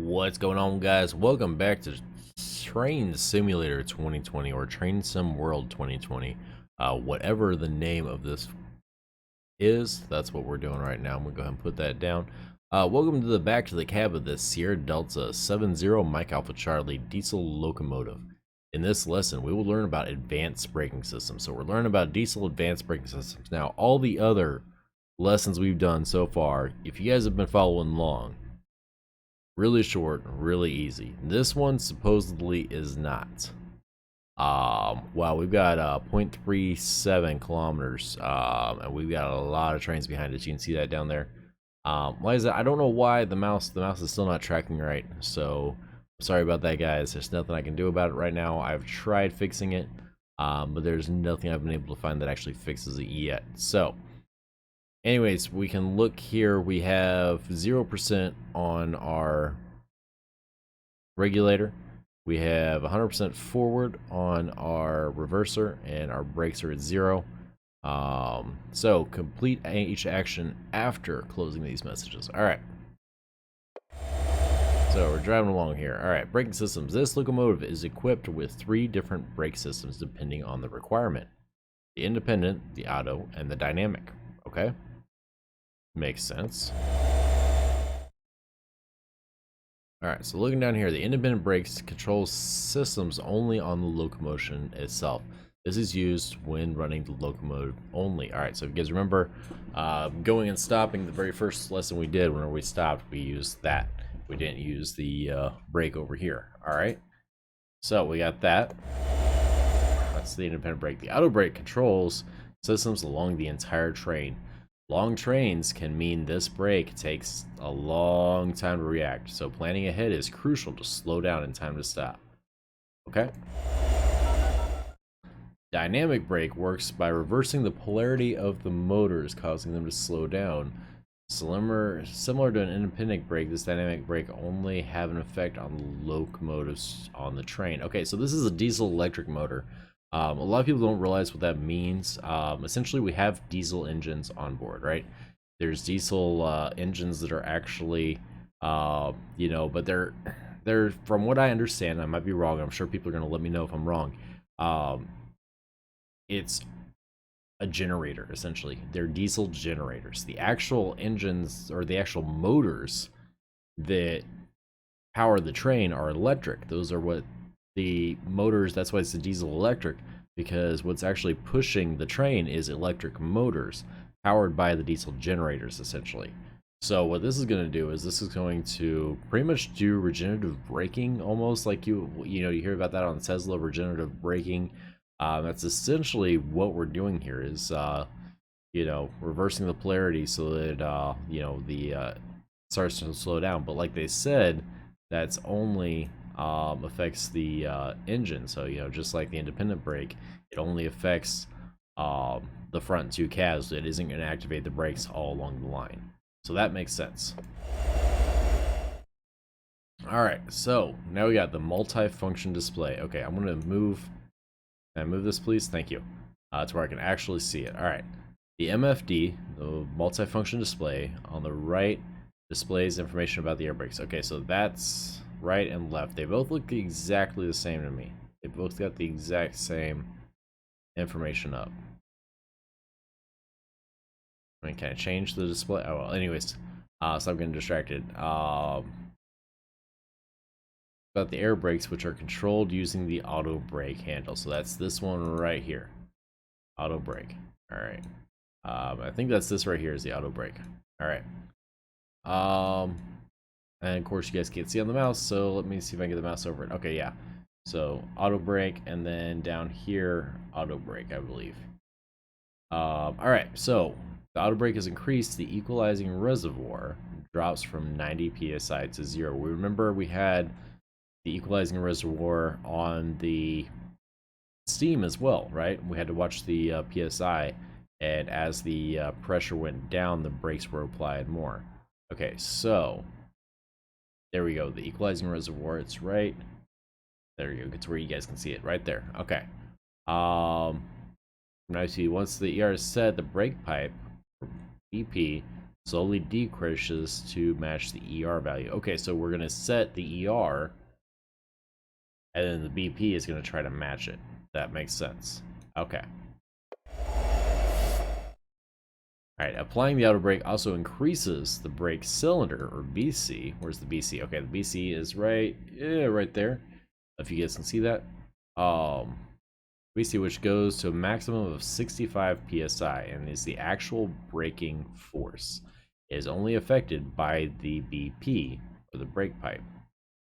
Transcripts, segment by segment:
What's going on, guys? Welcome back to Train Simulator 2020 or Train Sim World 2020. Whatever the name of this is, that's what we're doing right now. I'm gonna go ahead and put that down. Welcome to the back to the cab of the Sierra Delta 70 Mike Alpha Charlie diesel locomotive. In this lesson, we will learn about advanced braking systems. So we're learning about diesel advanced braking systems. Now, all the other lessons we've done so far, if you guys have been following along, really short, really easy. This one supposedly is not. Well, we've got 0.37 kilometers, and we've got a lot of trains behind us. You can see that down there. Like I said, I don't know why the mouse is still not tracking right. So sorry about that, guys. There's nothing I can do about it right now. I've tried fixing it, but there's nothing I've been able to find that actually fixes it yet. So anyways, we can look here. We have 0% on our regulator. We have 100% forward on our reverser, and our brakes are at 0. So complete each action after closing these messages. All right. So we're driving along here. All right, braking systems. This locomotive is equipped with 3 different brake systems depending on the requirement: the independent, the auto, and the dynamic. Okay. Makes sense. Alright, so looking down here, the independent brakes control systems only on the locomotion itself. This is used when running the locomotive only. Alright, so if you guys remember going and stopping, the very first lesson we did, whenever we stopped, we used that. We didn't use the brake over here. Alright, so we got that. That's the independent brake. The auto brake controls systems along the entire train. Long trains can mean this brake takes a long time to react, so planning ahead is crucial to slow down in time to stop. Okay? Dynamic brake works by reversing the polarity of the motors, causing them to slow down. Similar to an independent brake, this dynamic brake only have an effect on the locomotives on the train. Okay, so this is a diesel electric motor. A lot of people don't realize what that means. Essentially, we have diesel engines on board, right? There's diesel engines that are actually, but they're from what I understand, I might be wrong. I'm sure people are going to let me know if I'm wrong. It's a generator, essentially. They're diesel generators. The actual engines or the actual motors that power the train are electric. Those are what the motors, that's why it's a diesel electric, because what's actually pushing the train is electric motors powered by the diesel generators, essentially. So what this is going to do is this is going to pretty much do regenerative braking, almost like you hear about that on Tesla, regenerative braking. That's essentially what we're doing here is reversing the polarity so that the starts to slow down. But like they said, that's only affects the engine. So just like the independent brake, it only affects the front 2 cabs. It isn't going to activate the brakes all along the line. So that makes sense. Alright, so now we got the multi-function display. Okay, I'm going to move. Can I move this, please? Thank you. To where I can actually see it. Alright, the MFD, the multi-function display, on the right displays information about the air brakes. Okay, so that's right and left. They both look exactly the same to me. They both got the exact same information up. I mean, can I change the display? Oh, well, anyways. So I'm getting distracted. About the air brakes, which are controlled using the auto brake handle. So that's this one right here. Auto brake. Alright. I think that's this right here is the auto brake. Alright. And of course you guys can't see on the mouse, so let me see if I can get the mouse over it. Okay, yeah. So auto brake, and then down here, auto brake, I believe. Alright, so the auto brake is increased. The equalizing reservoir drops from 90 psi to 0. We remember we had the equalizing reservoir on the Steam as well, right? We had to watch the PSI, and as the pressure went down, the brakes were applied more. Okay, so there we go. The equalizing reservoir, it's right there. You go. It's where you guys can see it right there. Okay. Now see, once the ER is set, the brake pipe, EP, slowly decreases to match the ER value. Okay, so we're gonna set the ER, and then the BP is gonna try to match it. That makes sense. Okay. Alright, applying the auto brake also increases the brake cylinder, or BC. Where's the BC? Okay, the BC is right there. If you guys can see that. BC, which goes to a maximum of 65 PSI and is the actual braking force. It is only affected by the BP, or the brake pipe.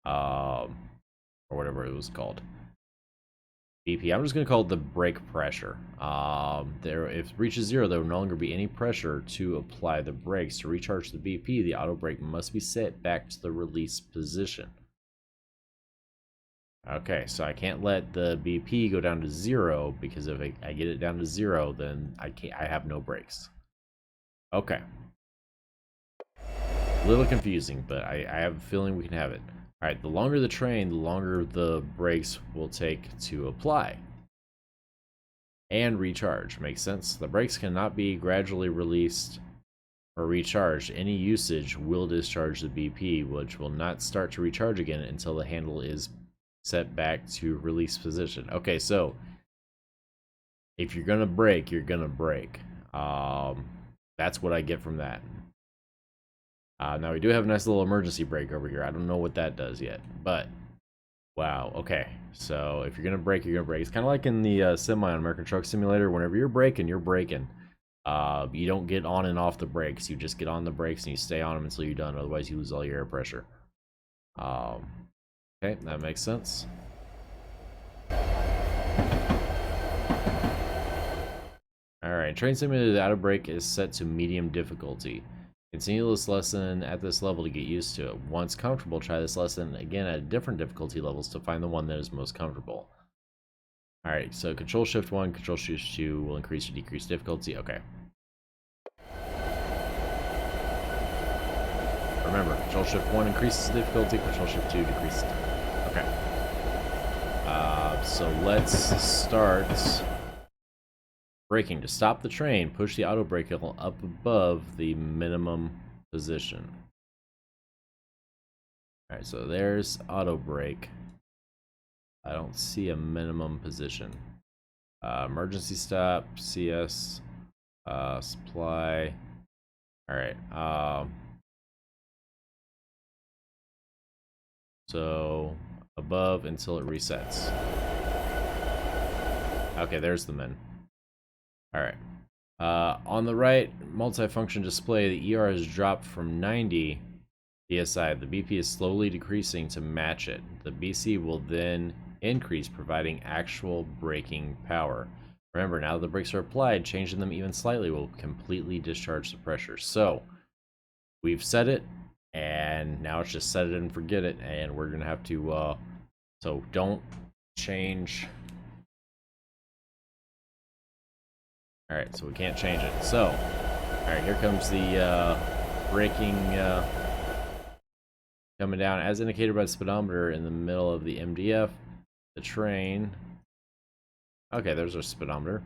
Or whatever it was called. BP. I'm just going to call it the brake pressure. If it reaches 0, there will no longer be any pressure to apply the brakes. To recharge the BP, the auto brake must be set back to the release position. Okay, so I can't let the BP go down to 0, because if I get it down to 0, then I have no brakes. Okay. A little confusing, but I have a feeling we can have it. Alright, the longer the train, the longer the brakes will take to apply and recharge. Makes sense? The brakes cannot be gradually released or recharged. Any usage will discharge the BP, which will not start to recharge again until the handle is set back to release position. Okay, so if you're gonna brake, you're gonna brake. That's what I get from that. Now we do have a nice little emergency brake over here. I don't know what that does yet, but wow. Okay, so if you're gonna brake, you're gonna brake. It's kind of like in the semi on American Truck Simulator. Whenever you're braking, you're braking. You don't get on and off the brakes. You just get on the brakes and you stay on them until you're done. Otherwise, you lose all your air pressure. Okay, that makes sense. Alright, Train Simulator, the auto brake is set to medium difficulty. Continue this lesson at this level to get used to it. Once comfortable, try this lesson again at different difficulty levels to find the one that is most comfortable. Alright, so Control Shift 1, Control Shift 2 will increase or decrease difficulty. Okay. Remember, Control Shift 1 increases difficulty, Control Shift 2 decreases difficulty. Okay. So let's start braking. To stop the train, push the auto brake up above the minimum position. Alright, so there's auto brake. I don't see a minimum position. Emergency stop, CS, supply. Alright, so above until it resets. Okay, there's the min. Alright. On the right multifunction display, the ER has dropped from 90 PSI. The BP is slowly decreasing to match it. The BC will then increase, providing actual braking power. Remember, now that the brakes are applied, changing them even slightly will completely discharge the pressure. So, we've set it, and now it's just set it and forget it, and we're going to have to, so don't change. Alright, so we can't change it. So, alright, here comes the braking coming down. As indicated by the speedometer in the middle of the MDF, the train... Okay, there's our speedometer.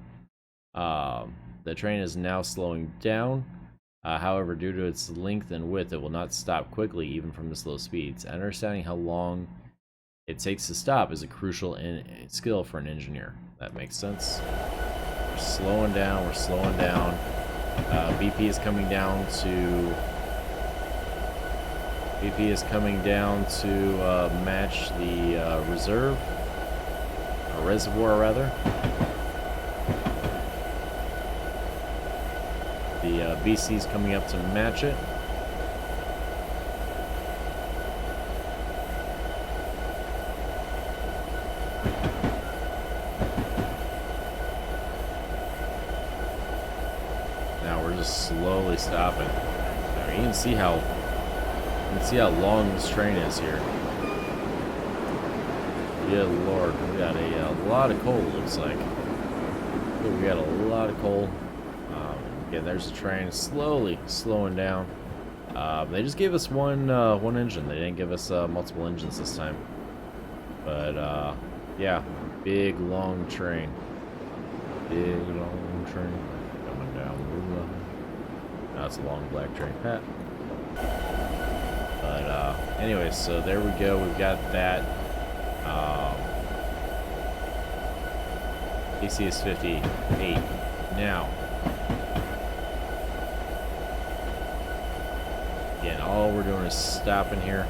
The train is now slowing down. However, due to its length and width, it will not stop quickly, even from this low speeds. Understanding how long it takes to stop is a crucial skill for an engineer. That makes sense. We're slowing down, we're slowing down. BP is coming down to... BP is coming down to match the reserve. Or reservoir, rather. The BC is coming up to match it. Now we're just slowly stopping. Now you can see how long this train is here. Good lord, we got a lot of coal. Looks like we got a lot of coal. Again, there's the train slowly slowing down. They just gave us one engine. They didn't give us multiple engines this time. But yeah, big long train. Big long train coming down the line. No, it's a long black train. But anyway, so there we go. We've got that. AC is 58. Now, again, all we're doing is stopping here.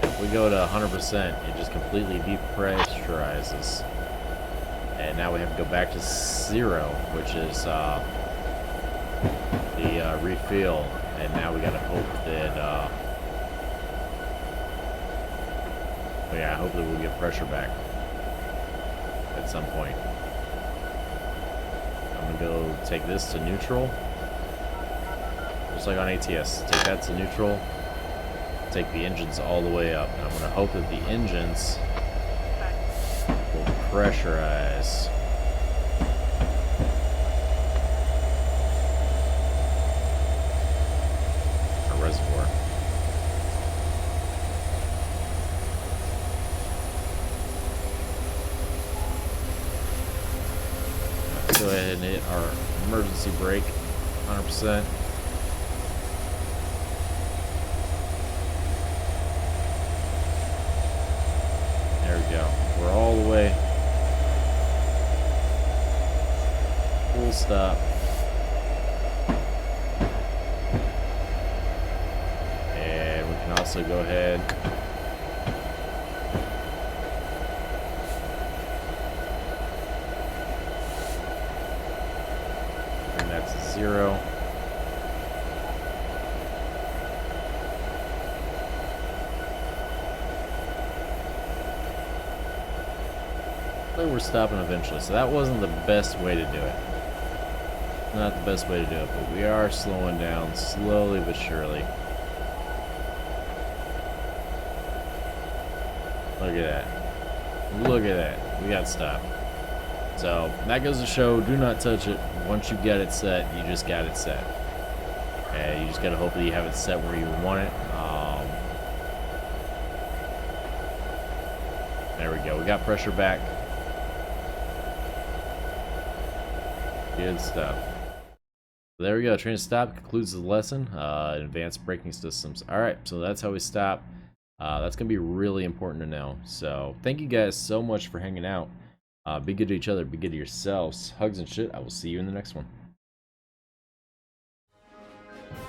If we go to 100%, it just completely depressurizes. And now we have to go back to 0, which is the refill. And now we gotta hope that, yeah, hopefully we'll get pressure back at some point. I'm gonna go take this to neutral. Just like on ATS, take that to neutral. Take the engines all the way up. And I'm gonna hope that the engines will pressurize. Our reservoir. Let's go ahead and hit our emergency brake, 100%. There we go. We're all the way. Full stop. And we can also go ahead bring that to 0. We're stopping eventually, so that wasn't the best way to do it. Not the best way to do it, but we are slowing down slowly but surely. Look at that. Look at that. We got stopped. So that goes to show, do not touch it. Once you get it set, you just got it set. And you just gotta hope that you have it set where you want it. There we go. We got pressure back. Good stuff. There we go. Train stop concludes the lesson. Advanced braking systems. All right, so that's how we stop. That's gonna be really important to know. So thank you guys so much for hanging out. Be good to each other. Be good to yourselves. Hugs and shit. I will see you in the next one.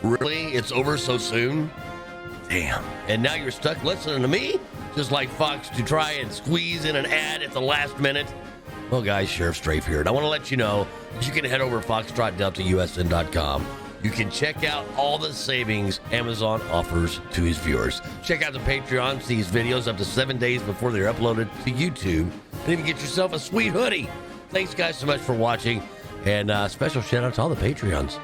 Really? It's over so soon? Damn. And now you're stuck listening to me? Just like Fox to try and squeeze in an ad at the last minute? Well, guys, Sheriff Strafe here, and I want to let you know that you can head over to foxtrotdeltausn.com. You can check out all the savings Amazon offers to his viewers. Check out the Patreon, see his videos up to 7 days before they're uploaded to YouTube, and even get yourself a sweet hoodie. Thanks, guys, so much for watching, and special shout out to all the Patreons.